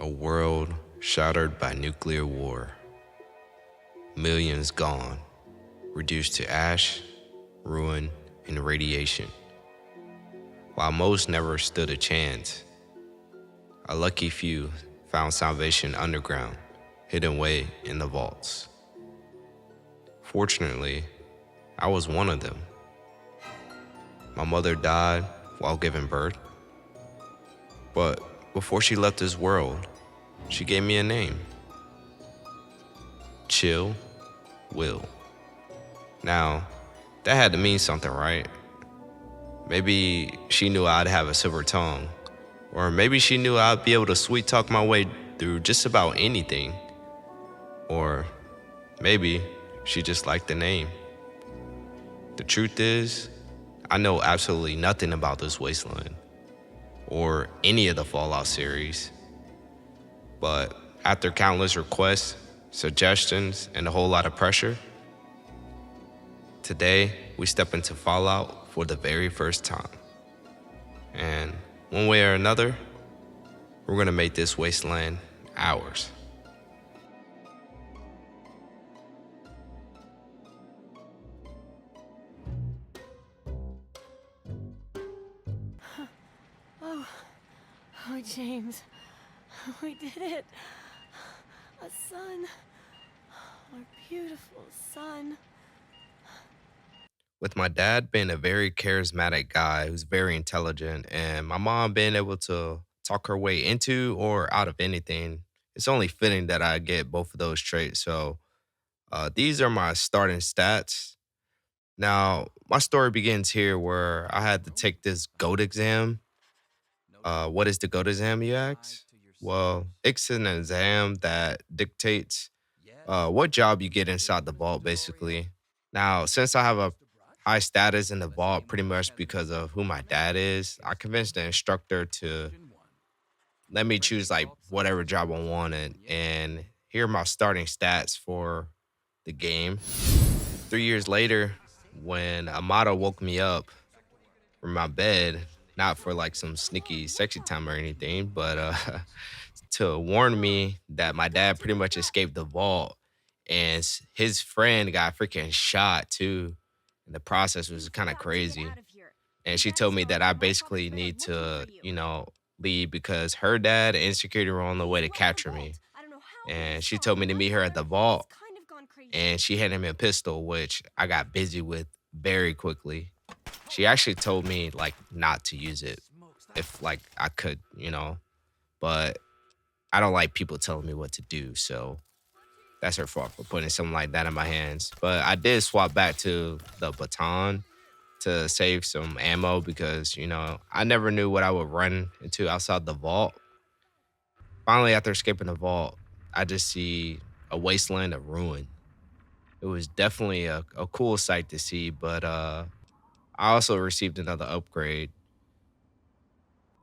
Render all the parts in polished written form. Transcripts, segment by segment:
A world shattered by nuclear war. Millions gone, reduced to ash, ruin, and radiation. While most never stood a chance, a lucky few found salvation underground, hidden away in the vaults. Fortunately, I was one of them. My mother died while giving birth, but before she left this world, she gave me a name. Chill Will. Now, that had to mean something, right? Maybe she knew I'd have a silver tongue, or maybe she knew I'd be able to sweet talk my way through just about anything, or maybe she just liked the name. The truth is, I know absolutely nothing about this wasteland, or any of the Fallout series, but after countless requests, suggestions, and a whole lot of pressure, today we step into Fallout for the very first time. And one way or another, we're gonna make this wasteland ours. Oh, oh, James, we did it. A son, our beautiful son. With my dad being a very charismatic guy who's very intelligent, and my mom being able to talk her way into or out of anything, it's only fitting that I get both of those traits. So these are my starting stats. Now, my story begins here where I had to take this GOAT exam. What is the GOAT exam, you ask? Well, it's an exam that dictates what job you get inside the vault, basically. Now, since I have a high status in the vault pretty much because of who my dad is, I convinced the instructor to let me choose like whatever job I wanted. And here are my starting stats for the game. 3 years later, when Amado woke me up from my bed, not for like some sneaky sexy time or anything, but to warn me that my dad pretty much escaped the vault and his friend got freaking shot too. And the process was kind of crazy. And she told me that I basically need to, leave because her dad and security were on the way to capture me. And she told me to meet her at the vault and she handed me a pistol, which I got busy with very quickly. She actually told me like not to use it if like I could, but I don't like people telling me what to do. So that's her fault for putting something like that in my hands. But I did swap back to the baton to save some ammo because, I never knew what I would run into outside the vault. Finally, after escaping the vault, I just see a wasteland of ruin. It was definitely a cool sight to see, but I also received another upgrade.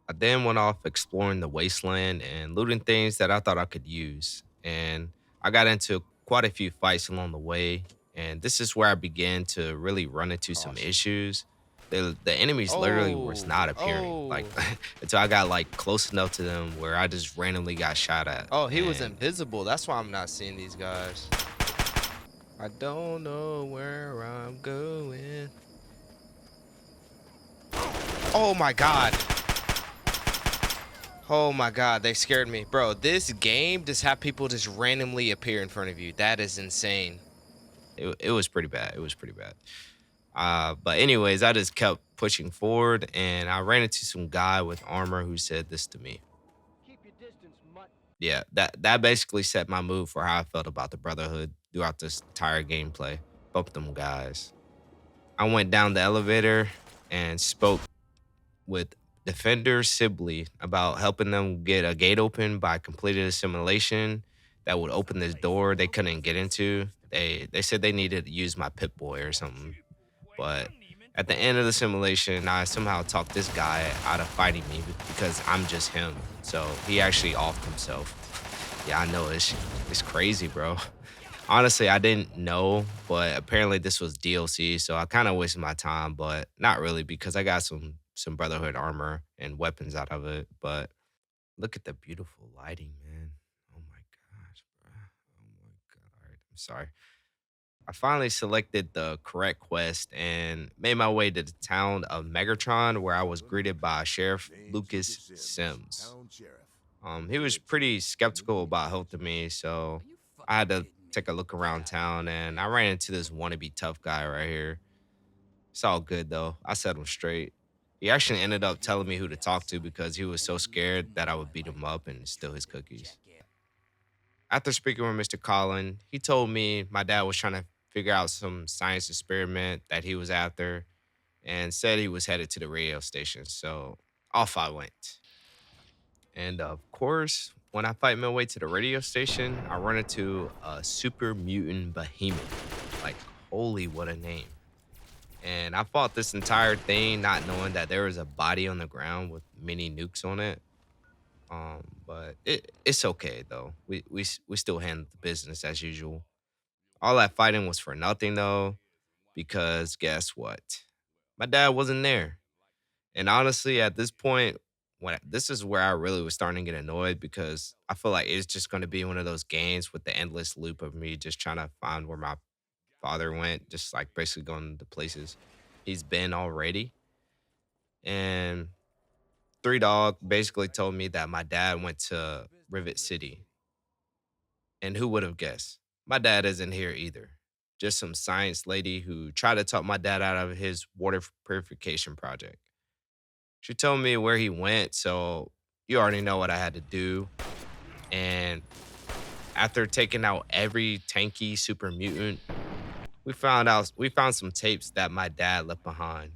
I then went off exploring the wasteland and looting things that I thought I could use. And I got into quite a few fights along the way. And this is where I began to really run into some issues. The enemies literally was Oh, not appearing. Like oh, until I got like close enough to them where I just randomly got shot at. oh, he was And invisible. That's why I'm not seeing these guys. I don't know where I'm going. Oh my god. Oh my god, they scared me. Bro, this game just have people just randomly appear in front of you. That is insane. It was pretty bad. It was pretty bad. But anyways, I just kept pushing forward, and I ran into some guy with armor who said this to me. Yeah, that basically set my mood for how I felt about the Brotherhood throughout this entire gameplay. Both them guys. I went down the elevator and spoke with Defender Sibley about helping them get a gate open by completing a simulation that would open this door they couldn't get into. They said they needed to use my Pip Boy or something. But at the end of the simulation, I somehow talked this guy out of fighting me because I'm just him. So he actually offed himself. Yeah, I know it's crazy, bro. Honestly, I didn't know, but apparently this was DLC, so I kind of wasted my time, but not really because I got some Brotherhood armor and weapons out of it. But look at the beautiful lighting, man. Sorry. I finally selected the correct quest and made my way to the town of Megatron, where I was greeted by Sheriff Lucas Sims. He was pretty skeptical about helping me, so I had to take a look around town, and I ran into this wannabe tough guy right here. It's all good though. I set him straight. He actually ended up telling me who to talk to because he was so scared that I would beat him up and steal his cookies. After speaking with Mr. Collin, he told me my dad was trying to figure out some science experiment that he was after and said he was headed to the radio station. So off I went. And of course, when I fight my way to the radio station, I run into a super mutant behemoth. Like, holy, what a name. And I fought this entire thing not knowing that there was a body on the ground with many nukes on it. But it's okay though. We still handled the business as usual. All that fighting was for nothing though, because guess what? My dad wasn't there. And honestly, at this point, when this is where I really was starting to get annoyed because I feel like it's just going to be one of those games with the endless loop of me just trying to find where my father went, just like basically going to places he's been already. And Three Dog basically told me that my dad went to Rivet City. And who would have guessed? My dad isn't here either. Just some science lady who tried to talk my dad out of his water purification project. She told me where he went, so you already know what I had to do. And after taking out every tanky super mutant, we found some tapes that my dad left behind.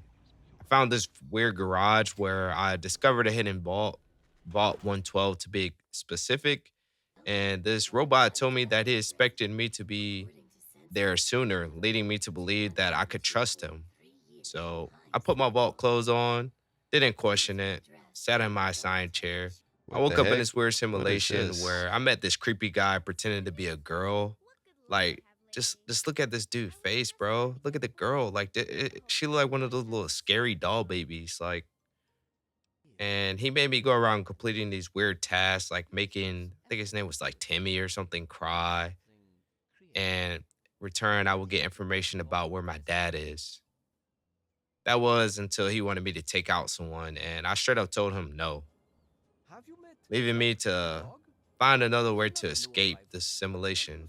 I found this weird garage where I discovered a hidden vault 112 to be specific, and this robot told me that he expected me to be there sooner, leading me to believe that I could trust him. So I put my vault clothes on, didn't question it, sat in my assigned chair. I What woke the up in heck? this weird What is simulation this? where I met this creepy guy pretending to be a girl. Like, just look at this dude's face, bro. Look at the girl. Like, she looked like one of those little scary doll babies. Like, and he made me go around completing these weird tasks, like making, I think his name was like Timmy or something, cry. And return, I will get information about where my dad is. That was until he wanted me to take out someone, and I straight up told him no, leaving me to find another way to escape this simulation.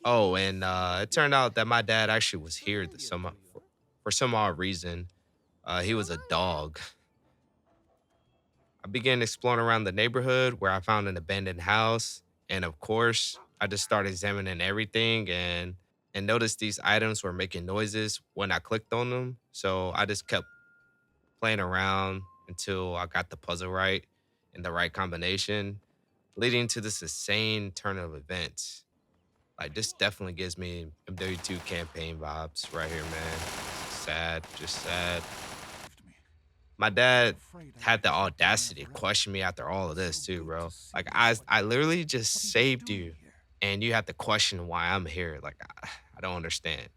Oh, and it turned out that my dad actually was here for some odd reason. He was a dog. I began exploring around the neighborhood where I found an abandoned house, and of course, I just started examining everything and noticed these items were making noises when I clicked on them. So I just kept playing around until I got the puzzle right and the right combination, leading to this insane turn of events. Like this definitely gives me MW2 campaign vibes right here, man. Sad, just sad. My dad had the audacity to question me after all of this too, bro. Like I literally just saved you, and you have to question why I'm here. Like I don't understand.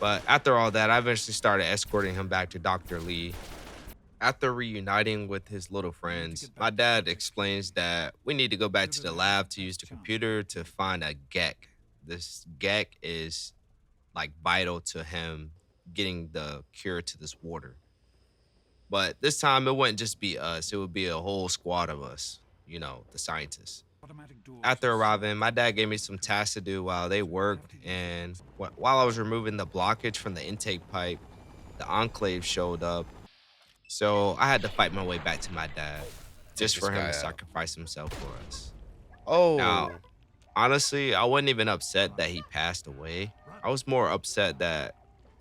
But after all that, I eventually started escorting him back to Dr. Lee. After reuniting with his little friends, my dad explains that we need to go back to the lab to use the computer to find a GEC. This GEC is like vital to him getting the cure to this water. But this time it wouldn't just be us, it would be a whole squad of us, you know, the scientists. After arriving, my dad gave me some tasks to do while they worked. And while I was removing the blockage from the intake pipe, the Enclave showed up. So I had to fight my way back to my dad Take just this for him to guy out. sacrifice himself for us. Now, Oh, honestly, I wasn't even upset that he passed away. I was more upset that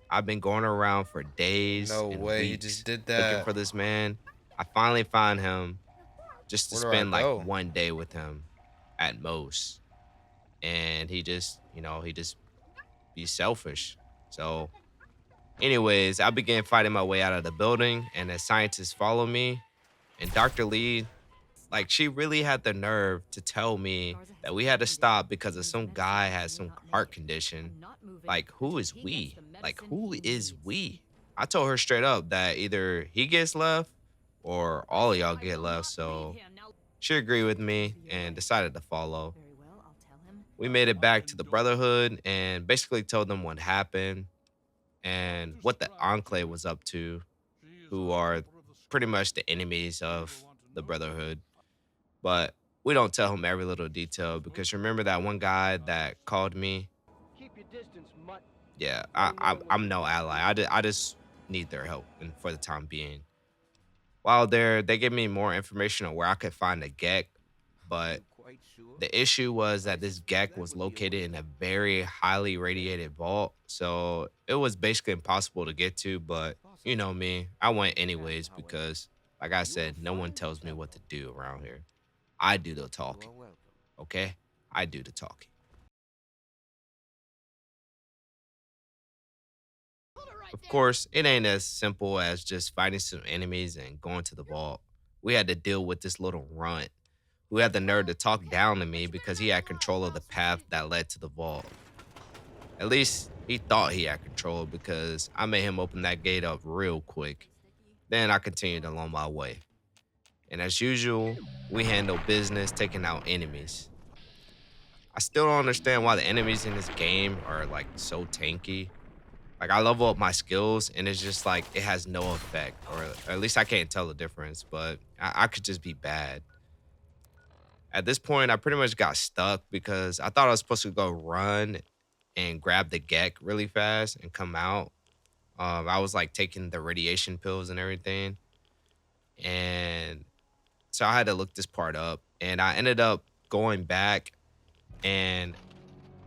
I've been going around for days no and way. He just weeks did looking that. for this man. I finally found him just to Where do I spend like go? one day with him at most. And he just, he just be selfish. So, anyways, I began fighting my way out of the building, and as scientists followed me, and Dr. Lee, like, she really had the nerve to tell me that we had to stop because of some guy had some heart condition. Like, who is we? Like, who is we? I told her straight up that either he gets left or all of y'all get left. So she agreed with me and decided to follow. We made it back to the Brotherhood and basically told them what happened and what the Enclave was up to, who are pretty much the enemies of the Brotherhood. But we don't tell him every little detail because remember that one guy that called me? Keep your distance, mutt. Yeah, No knowing I'm when no you'll be ally. back. I just need their help and for the time being. While there, they gave me more information on where I could find the Gek, Are but you quite sure? the issue was I that this suspect Gek that was would be a located waste in a of very highly radiated vault, so it was basically impossible to get to. But you possible. know me, I went The chasm, anyways however. because, like I You are said, no one fine to tells me tell what to us. do around here. I do the You are talking, welcome. okay? I do the talking. Of course, it ain't as simple as just fighting some enemies and going to the vault. We had to deal with this little runt who had the nerve to talk down to me because he had control of the path that led to the vault. At least he thought he had control because I made him open that gate up real quick. Then I continued along my way. And as usual, we handle business taking out enemies. I still don't understand why the enemies in this game are like so tanky. Like I level up my skills and it's just like it has no effect, or at least I can't tell the difference, but I could just be bad. At this point, I pretty much got stuck because I thought I was supposed to go run and grab the Gek really fast and come out. I was like taking the radiation pills and everything. And so I had to look this part up. And I ended up going back and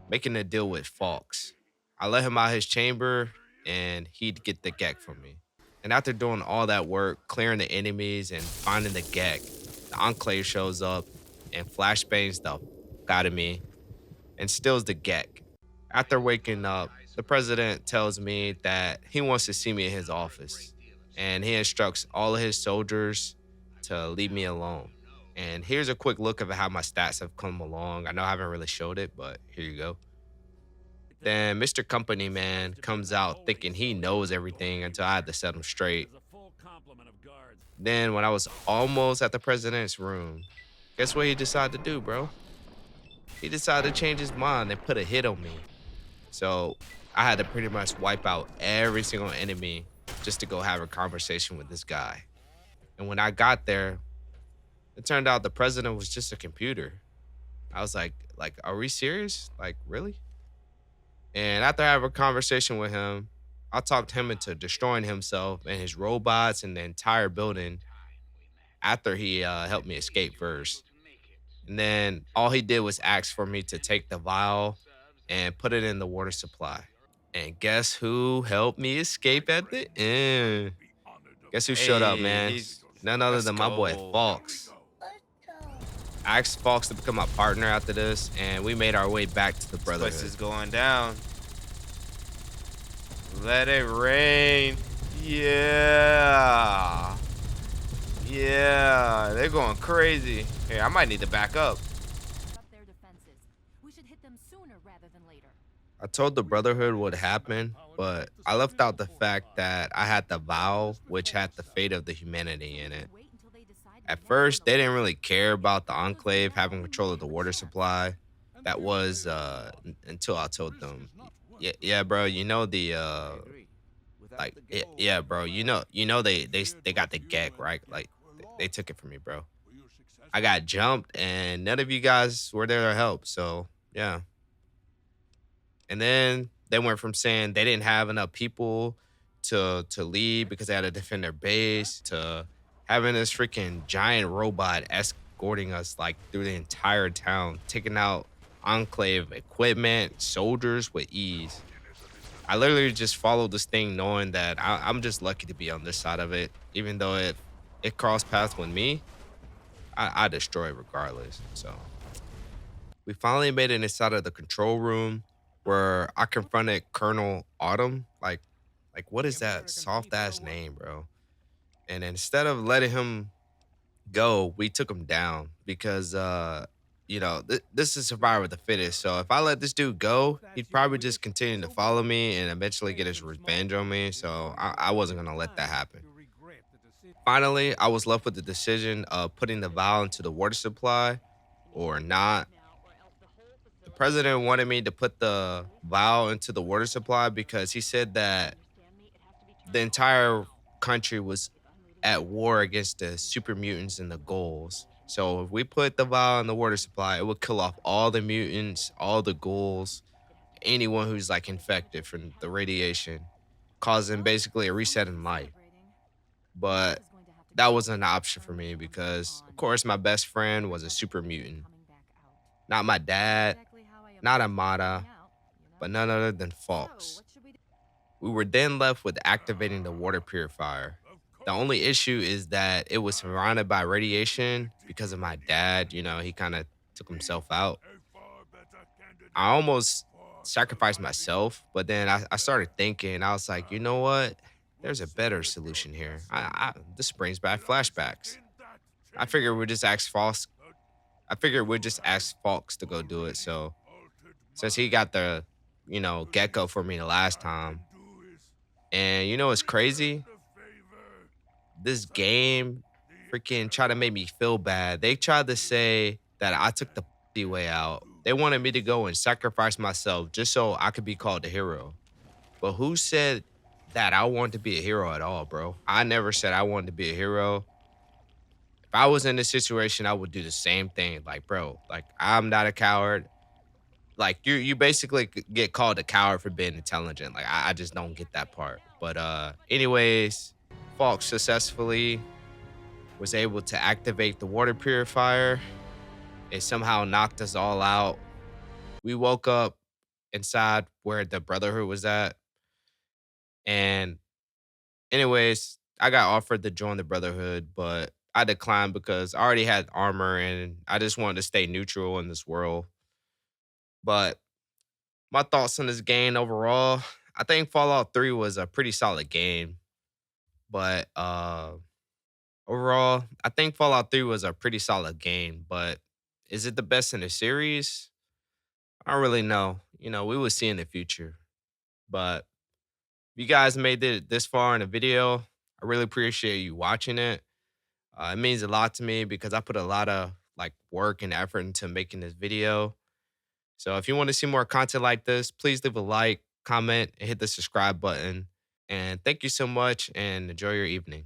making a deal with Fox. I let him out his chamber and he'd get the Gek from me. And after doing all that work, clearing the enemies and finding the Gek, the Enclave shows up and flashbangs the out of me and steals the Gek. After waking up, the president tells me that he wants to see me in his office and he instructs all of his soldiers to leave me alone. And here's a quick look of how my stats have come along. I know I haven't really showed it, but here you go. Then Mr. Company Man comes out thinking he knows everything until I had to set him straight. Then, when I was almost at the president's room, guess what he decided to do, bro? He decided to change his mind and put a hit on me. So I had to pretty much wipe out every single enemy just to go have a conversation with this guy. And when I got there, it turned out the president was just a computer. I was like, are we serious? Like, really? And after I have a conversation with him, I talked him into destroying himself and his robots and the entire building after he helped me escape first. And then all he did was ask for me to take the vial and put it in the water supply. And guess who helped me escape at the end? Guess who showed up, Hey, man? he's None other let's than my boy go. Fox. I asked Fox to become my partner after this, and we made our way back to the This place Brotherhood. is going down. Let it rain. Yeah. Yeah. They're going crazy. Here, I might need to back up. Up their defenses. We should hit them sooner rather than later. I told the Brotherhood what happened, but I left out the fact that I had the vow, which had the fate of the humanity in it. Wait until they decide to At get first, on they the didn't line. really care about the Enclave having control of the water supply. That was until I told them, yeah, yeah, bro, you know the I agree. Without like the yeah, gold, yeah, bro, they got the Gek, right? Like they took it from me, bro. I got jumped and none of you guys were there to help. So, yeah. And then they went from saying they didn't have enough people to lead because they had to defend their base to having this freaking giant robot escorting us like through the entire town, taking out Enclave equipment, soldiers with ease. I literally just followed this thing knowing that I'm just lucky to be on this side of it. Even though it crossed paths with me, I destroy it regardless. So we finally made it inside of the control room where I confronted Colonel Autumn. Like what is that soft ass name, bro? And instead of letting him go, we took him down because this is survivor of the fittest. So if I let this dude go, he'd probably just continue to follow me and eventually get his revenge on me. So I wasn't gonna let that happen. Finally, I was left with the decision of putting the vial into the water supply or not. The president wanted me to put the vial into the water supply because he said that the entire country was at war against the super mutants and the ghouls. So if we put the vial in the water supply, it would kill off all the mutants, all the ghouls, anyone who's like infected from the radiation, causing basically a reset in life. But that wasn't an option for me because, of course, my best friend was a super mutant. Not my dad, not Amada, but none other than Fox. We were then left with activating the water purifier. The only issue is that it was surrounded by radiation because of my dad. He kind of took himself out. I almost sacrificed myself, but then I started thinking, I was like, you know what? There's a better solution here. This brings back flashbacks. I figured we'd just ask Fox. I figured we'd just ask Fox to go do it. So since he got the, gecko for me the last time, and it's crazy. This game freaking tried to make me feel bad. They tried to say that I took the way out. They wanted me to go and sacrifice myself just so I could be called a hero. But who said that I wanted to be a hero at all, bro? I never said I wanted to be a hero. If I was in this situation, I would do the same thing. Like, bro, like I'm not a coward. Like you basically get called a coward for being intelligent. Like I just don't get that part. But anyways, Fox successfully was able to activate the water purifier. It somehow knocked us all out. We woke up inside where the Brotherhood was at. And anyways, I got offered to join the Brotherhood, but I declined because I already had armor and I just wanted to stay neutral in this world. But my thoughts on this game overall, I think Fallout 3 was a pretty solid game. But overall, I think Fallout 3 was a pretty solid game. But is it the best in the series? I don't really know. We will see in the future. But if you guys made it this far in the video, I really appreciate you watching it. It means a lot to me because I put a lot of like work and effort into making this video. So if you want to see more content like this, please leave a like, comment, and hit the subscribe button. And thank you so much and enjoy your evening.